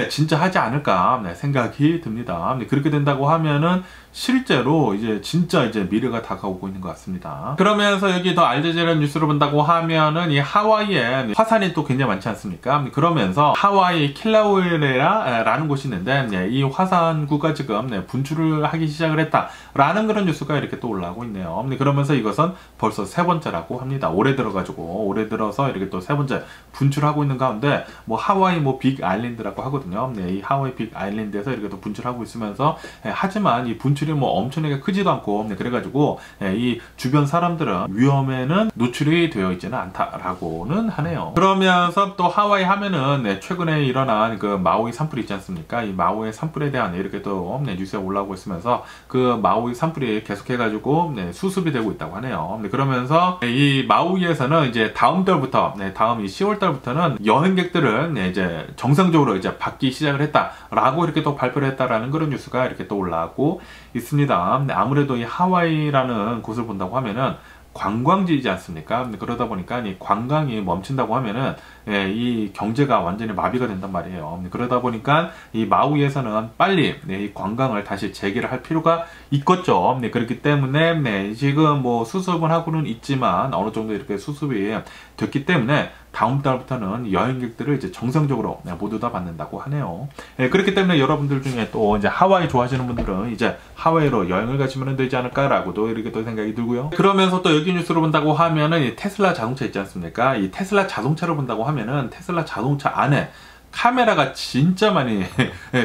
진짜 하지 않을까 생각이 듭니다. 그렇게 된다고 하면은 실제로 이제 진짜 이제 미래가 다가오고 있는 것 같습니다. 그러면서 여기 더 알제지라 뉴스를 본다고 하면은 이 하와이에 화산이 또 굉장히 많지 않습니까? 그러면서 하와이 킬라우에라라는 곳이 있는데 이 화산구가 지금 분출을 하기 시작을 했다라는 그런 뉴스가 이렇게 또 올라오고 있네요. 그러면서 이것은 벌써 3번째라고 합니다. 올해 들어서 이렇게 또 3번째 분출하고 있는 가운데 뭐 하와이 뭐 빅 아일랜드라고 하거든요. 이 하와이 빅 아일랜드에서 이렇게 또 분출하고 있으면서 하지만 이 분출이 뭐 엄청나게 크지도 않고 그래가지고 이 주변 사람들은 위험에는 노출이 되어 있지는 않다라고는 하네요. 그러면서 또 하와이 하면은 최근에 일어난 그 마우이 산불 있지 않습니까? 이 마우이 산불에 대한 이렇게 또 뉴스에 올라오고 있으면서 그 마우이 산불이 계속해가지고 수습이 되고 있다고 하네요. 그러면서 이 마우이에서는 이제 다음 달부터 다음 이 10월 달부터는 여행객들을 이제 정상적으로 이제 받기 시작을 했다라고 이렇게 또 발표를 했다라는 그런 뉴스가 이렇게 또 올라오고 있습니다. 아무래도 이 하와이라는 곳을 본다고 하면은 관광지이지 않습니까? 그러다 보니까 이 관광이 멈춘다고 하면은 이 경제가 완전히 마비가 된단 말이에요. 그러다 보니까 이 마우이에서는 빨리 이 관광을 다시 재개를 할 필요가 있겠죠. 그렇기 때문에 지금 뭐 수습은 하고는 있지만 어느 정도 이렇게 수습이 됐기 때문에 다음 달부터는 여행객들을 이제 정상적으로 모두 다 받는다고 하네요. 그렇기 때문에 여러분들 중에 또 이제 하와이 좋아하시는 분들은 이제 하와이로 여행을 가시면 되지 않을까라고도 이렇게 또 생각이 들고요. 그러면서 또 여기 뉴스로 본다고 하면은 이 테슬라 자동차 있지 않습니까? 이 테슬라 자동차를 본다고 하면은 테슬라 자동차 안에 카메라가 진짜 많이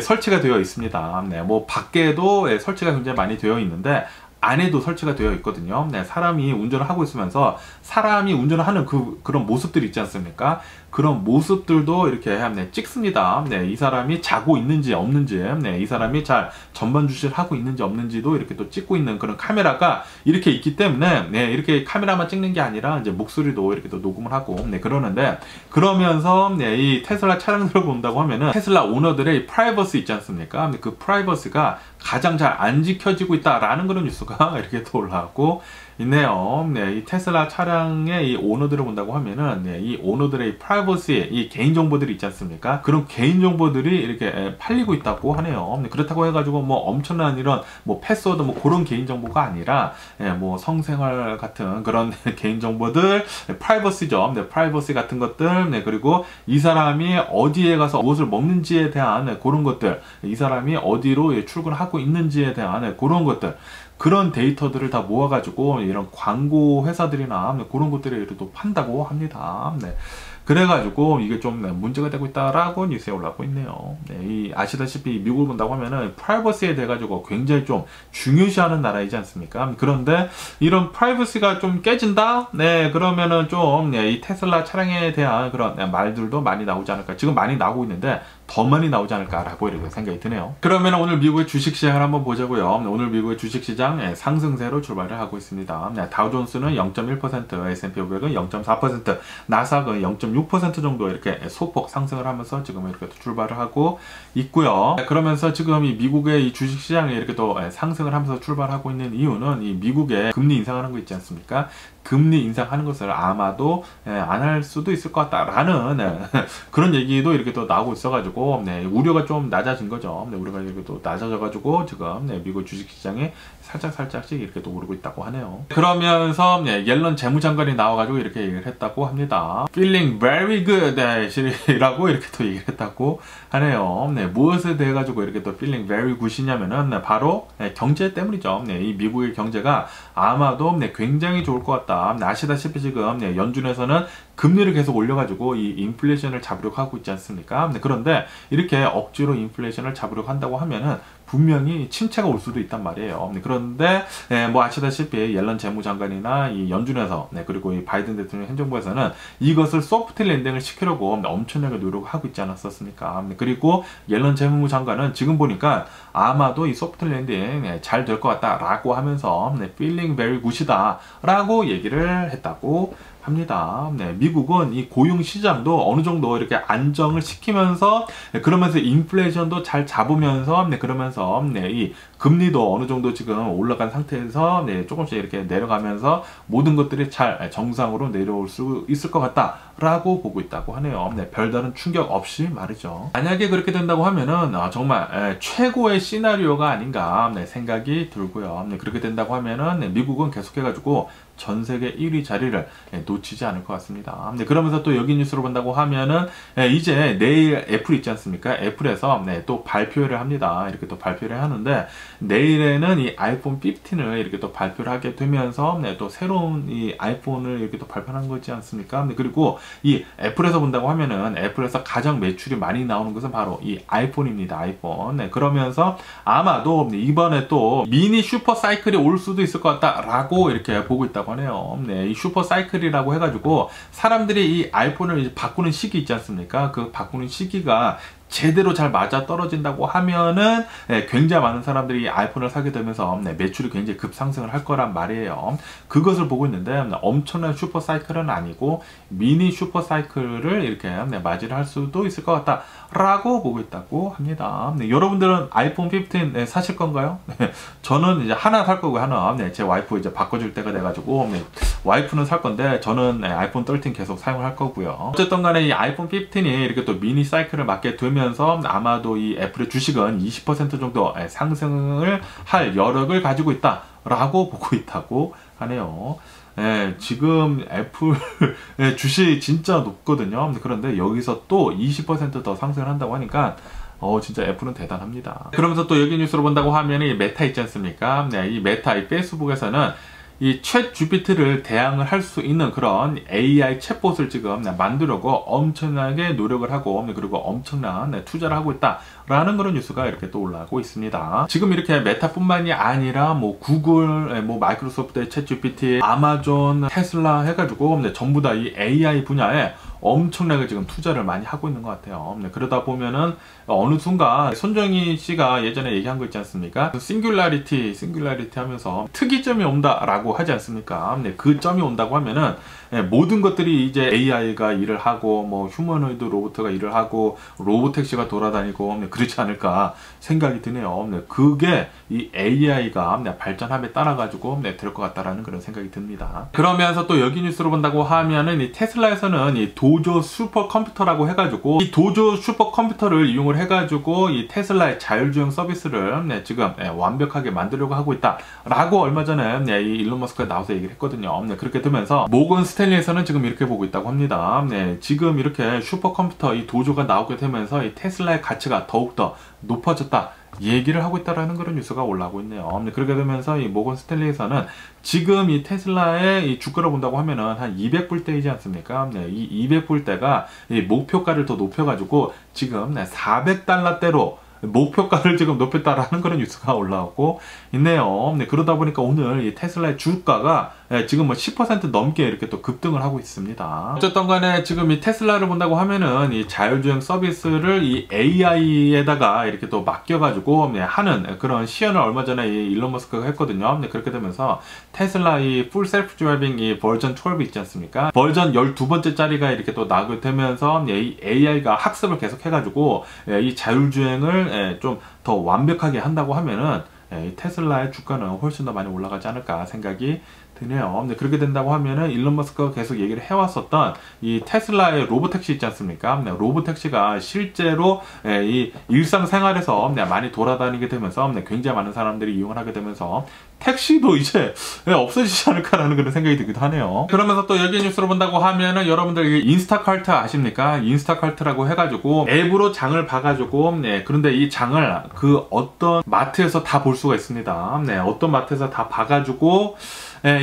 설치가 되어 있습니다. 뭐 밖에도 설치가 굉장히 많이 되어 있는데 안에도 설치가 되어 있거든요. 사람이 운전을 하고 있으면서 사람이 운전을 하는 그런 모습들이 있지 않습니까? 그런 모습들도 이렇게 찍습니다. 이 사람이 자고 있는지 없는지, 이 사람이 잘 전반 주시를 하고 있는지 없는지도 이렇게 또 찍고 있는 그런 카메라가 이렇게 있기 때문에 이렇게 카메라만 찍는 게 아니라 이제 목소리도 이렇게 또 녹음을 하고 그러는데, 그러면서 이 테슬라 차량들을 본다고 하면은 테슬라 오너들의 프라이버시 있지 않습니까? 그 프라이버시가 가장 잘 안 지켜지고 있다라는 그런 뉴스가 이렇게 또 올라왔고 있네요. 이 테슬라 차량의 이 오너들을 본다고 하면은 이 오너들의 프라이버시, 이 개인 정보들이 있지 않습니까? 그런 개인 정보들이 이렇게 팔리고 있다고 하네요. 그렇다고 해가지고 뭐 엄청난 이런 뭐 패스워드 뭐 그런 개인 정보가 아니라 뭐 성생활 같은 그런 개인 정보들, 프라이버시죠. 프라이버시 같은 것들, 그리고 이 사람이 어디에 가서 무엇을 먹는지에 대한 그런 것들, 이 사람이 어디로 출근하고 있는지에 대한 그런 것들, 그런 데이터들을 다 모아가지고 이런 광고 회사들이나 그런 것들을 또 판다고 합니다. 그래가지고 이게 좀 문제가 되고 있다라고 뉴스에 올라오고 있네요. 이 아시다시피 미국을 본다고 하면은 프라이버시에 대해 가지고 굉장히 좀 중요시하는 나라이지 않습니까? 그런데 이런 프라이버시가 좀 깨진다? 그러면은 좀 이 테슬라 차량에 대한 그런 말들도 많이 나오지 않을까. 지금 많이 나오고 있는데 더 많이 나오지 않을까라고 이렇게 생각이 드네요. 그러면 오늘 미국의 주식시장을 한번 보자고요. 오늘 미국의 주식시장 상승세로 출발을 하고 있습니다. 다우존스는 0.1%, S&P 500은 0.4%, 나스닥은 0.6% 정도 이렇게 소폭 상승을 하면서 지금 이렇게 출발을 하고 있고요. 그러면서 지금 이 미국의 이 주식시장이 이렇게 또 상승을 하면서 출발하고 있는 이유는 이 미국의 금리 인상하는 거 있지 않습니까? 금리 인상하는 것을 아마도 안 할 수도 있을 것 같다라는 그런 얘기도 이렇게 또 나오고 있어가지고 우려가 좀 낮아진 거죠. 우려가 이렇게 또 낮아져가지고 지금 미국 주식시장이 살짝씩 이렇게 또 오르고 있다고 하네요. 그러면서 옐런 재무장관이 나와가지고 이렇게 얘기를 했다고 합니다. Feeling very good 이라고 이렇게 또 얘기를 했다고 하네요. 무엇에 대해 가지고 이렇게 또 feeling very good이냐면은 바로 경제 때문이죠. 이 미국의 경제가 아마도 굉장히 좋을 것 같다. 아시다시피 지금 연준에서는 금리를 계속 올려가지고 이 인플레이션을 잡으려고 하고 있지 않습니까? 그런데 이렇게 억지로 인플레이션을 잡으려고 한다고 하면은 분명히 침체가 올 수도 있단 말이에요. 그런데 뭐 아시다시피 옐런 재무장관이나 이 연준에서 그리고 이 바이든 대통령 행정부에서는 이것을 소프트 랜딩을 시키려고 엄청나게 노력하고 있지 않았었습니까? 그리고 옐런 재무장관은 지금 보니까 아마도 이 소프트 랜딩 잘 될 것 같다라고 하면서 feeling very good이다 라고 얘기를 했다고 합니다. 미국은 이 고용 시장도 어느 정도 이렇게 안정을 시키면서 그러면서 인플레이션도 잘 잡으면서 그러면서 이 금리도 어느 정도 지금 올라간 상태에서 조금씩 이렇게 내려가면서 모든 것들이 잘 정상으로 내려올 수 있을 것 같다라고 보고 있다고 하네요. 별다른 충격 없이 말이죠. 만약에 그렇게 된다고 하면은 정말 최고의 시나리오가 아닌가 생각이 들고요. 그렇게 된다고 하면은 미국은 계속해가지고 전 세계 1위 자리를 놓치지 않을 것 같습니다. 그러면서 또 여기 뉴스로 본다고 하면은 이제 내일 애플 있지 않습니까? 애플에서 또 발표를 합니다. 이렇게 또 발표를 하는데 내일에는 이 아이폰 15을 이렇게 또 발표를 하게 되면서 또 새로운 이 아이폰을 이렇게 또 발표하는 거지 않습니까? 그리고 이 애플에서 본다고 하면은 애플에서 가장 매출이 많이 나오는 것은 바로 이 아이폰입니다. 아이폰. 그러면서 아마도 이번에 또 미니 슈퍼 사이클이 올 수도 있을 것 같다라고 이렇게 보고 있다고 하네요. 이 슈퍼 사이클이라고 해가지고 사람들이 이 아이폰을 이제 바꾸는 시기 있지 않습니까? 그 바꾸는 시기가 제대로 잘 맞아 떨어진다고 하면은 굉장히 많은 사람들이 아이폰을 사게 되면서 매출이 굉장히 급상승을 할 거란 말이에요. 그것을 보고 있는데 엄청난 슈퍼 사이클은 아니고 미니 슈퍼 사이클을 이렇게 맞이를 할 수도 있을 것 같다 라고 보고 있다고 합니다. 여러분들은 아이폰 15 사실 건가요? 저는 이제 하나 살 거고 하나 제 와이프 이제 바꿔줄 때가 돼가지고 와이프는 살 건데 저는 아이폰 13 계속 사용을 할 거고요. 어쨌든 간에 이 아이폰 15이 이렇게 또 미니 사이클을 맞게 되면서 아마도 이 애플의 주식은 20% 정도 상승을 할 여력을 가지고 있다 라고 보고 있다고 하네요. 지금 애플 주식 진짜 높거든요. 그런데 여기서 또 20% 더 상승을 한다고 하니까 진짜 애플은 대단합니다. 그러면서 또 여기 뉴스로 본다고 하면 이 메타 있지 않습니까? 이 메타, 이 페이스북에서는 이 챗 GPT를 대항을 할 수 있는 그런 AI 챗봇을 지금 만들려고 엄청나게 노력을 하고 그리고 엄청난 투자를 하고 있다라는 그런 뉴스가 이렇게 또 올라오고 있습니다. 지금 이렇게 메타뿐만이 아니라 뭐 구글, 뭐 마이크로소프트의 챗 GPT, 아마존, 테슬라 해가지고 전부 다 이 AI 분야에 엄청나게 지금 투자를 많이 하고 있는 것 같아요. 그러다 보면은 어느 순간 손정희 씨가 예전에 얘기한 거 있지 않습니까? 싱귤라리티 하면서 특이점이 온다라고 하지 않습니까? 그 점이 온다고 하면은 모든 것들이 이제 AI가 일을 하고 뭐 휴머노이드 로봇가 일을 하고 로보택시가 돌아다니고 그렇지 않을까 생각이 드네요. 그게 이 AI가 발전함에 따라 가지고 될 것 같다라는 그런 생각이 듭니다. 그러면서 또 여기 뉴스로 본다고 하면은 이 테슬라에서는 이 도조 슈퍼컴퓨터라고 해가지고 이 도조 슈퍼컴퓨터를 이용을 해가지고 이 테슬라의 자율주행 서비스를 지금 완벽하게 만들려고 하고 있다라고 얼마 전에 이 일론 머스크가 나와서 얘기를 했거든요. 그렇게 되면서 모건 스탠리에서는 지금 이렇게 보고 있다고 합니다. 지금 이렇게 슈퍼컴퓨터 이 도조가 나오게 되면서 이 테슬라의 가치가 더욱더 높아졌다 얘기를 하고 있다라는 그런 뉴스가 올라오고 있네요. 그렇게 되면서 이 모건 스탠리에서는 지금 이 테슬라의 이 주가를 본다고 하면은 한 200불대이지 않습니까? 이 200불대가 이 목표가를 더 높여가지고 지금 400달러대로 목표가를 지금 높였다라는 그런 뉴스가 올라오고 있네요. 그러다 보니까 오늘 이 테슬라의 주가가 지금 뭐 10% 넘게 이렇게 또 급등을 하고 있습니다. 어쨌든 간에 지금 이 테슬라를 본다고 하면은 이 자율주행 서비스를 이 AI에다가 이렇게 또 맡겨가지고 하는 그런 시연을 얼마 전에 이 일론 머스크가 했거든요. 그렇게 되면서 테슬라 이 풀 셀프 드라이빙 이 버전 12 있지 않습니까? 버전 12번째 짜리가 이렇게 또 나오게 되면서 이 AI가 학습을 계속 해가지고 이 자율주행을 좀 더 완벽하게 한다고 하면은 이 테슬라의 주가는 훨씬 더 많이 올라가지 않을까 생각이 드네요. 그렇게 된다고 하면은 일론 머스크가 계속 얘기를 해왔었던 이 테슬라의 로보택시 있지 않습니까? 로보택시가 실제로 이 일상생활에서 많이 돌아다니게 되면서 굉장히 많은 사람들이 이용을 하게 되면서 택시도 이제 없어지지 않을까라는 그런 생각이 들기도 하네요. 그러면서 또 여기 뉴스로 본다고 하면은 여러분들 인스타카트 아십니까? 인스타카트라고 해가지고 앱으로 장을 봐가지고 그런데 이 장을 그 어떤 마트에서 다 볼 수가 있습니다. 어떤 마트에서 다 봐가지고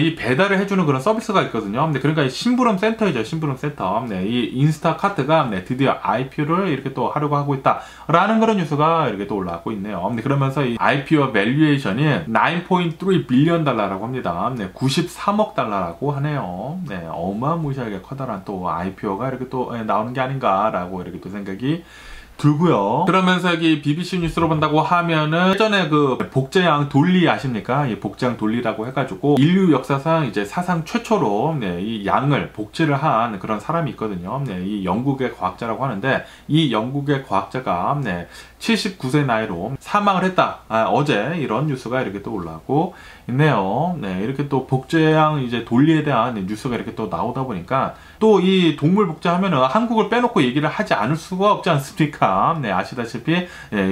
이 배달을 해주는 그런 서비스가 있거든요. 그러니까 심부름 센터이죠. 심부름 센터. 이 인스타카트가 드디어 IPO를 이렇게 또 하려고 하고 있다라는 그런 뉴스가 이렇게 또 올라오고 있네요. 그러면서 이 IPO 밸류에이션이 9.3 빌리언 달러라고 합니다. 93억 달러라고 하네요. 어마무시하게 커다란 또 IPO가 이렇게 또 나오는 게 아닌가라고 이렇게 또 생각이 들고요. 그러면서 여기 BBC 뉴스로 본다고 하면은 예전에 그 복제양 돌리 아십니까? 이 복제양 돌리라고 해가지고 인류 역사상 이제 사상 최초로 이 양을 복제를 한 그런 사람이 있거든요. 이 영국의 과학자라고 하는데 이 영국의 과학자가 79세 나이로 사망을 했다. 어제 이런 뉴스가 이렇게 또 올라오고 있네요. 이렇게 또 복제양 이제 돌리에 대한 뉴스가 이렇게 또 나오다 보니까 또 이 동물 복제하면은 한국을 빼놓고 얘기를 하지 않을 수가 없지 않습니까? 아시다시피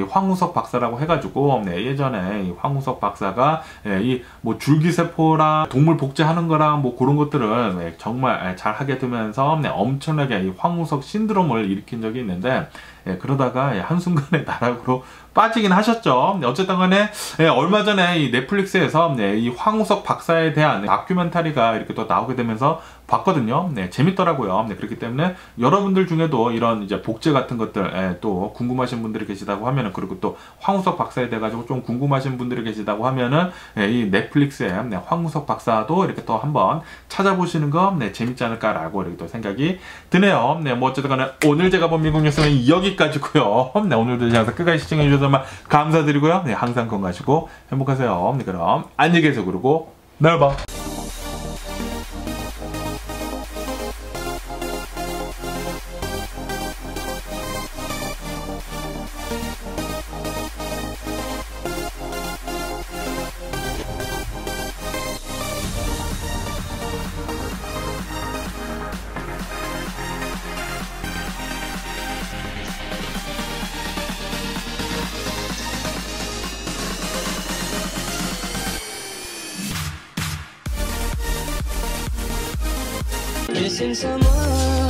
황우석 박사라고 해가지고 예전에 이 황우석 박사가 이 뭐 줄기세포랑 동물 복제하는 거랑 뭐 그런 것들을 정말 잘 하게 되면서 엄청나게 이 황우석 신드롬을 일으킨 적이 있는데 그러다가 한순간에 나락으로 빠지긴 하셨죠. 어쨌든 간에 얼마 전에 이 넷플릭스에서 이 황우석 박사에 대한 다큐멘터리가 이렇게 또 나오게 되면서 봤거든요. 네, 재밌더라고요. 네, 그렇기 때문에 여러분들 중에도 이런 이제 복제 같은 것들 또 궁금하신 분들이 계시다고 하면은, 그리고 또 황우석 박사에 대해 가지고 좀 궁금하신 분들이 계시다고 하면은 이 넷플릭스의 황우석 박사도 이렇게 또 한번 찾아보시는 거 재밌지 않을까라고 이렇게 또 생각이 드네요. 네, 뭐 어쨌든 간에 오늘 제가 본 미국 뉴스는 여기까지고요. 네, 오늘도 영상 끝까지 시청해 주셔서 감사드리고요. 네, 항상 건강하시고 행복하세요. 네, 그럼 안녕히 계세요. 그리고 내일 봐. Missing someone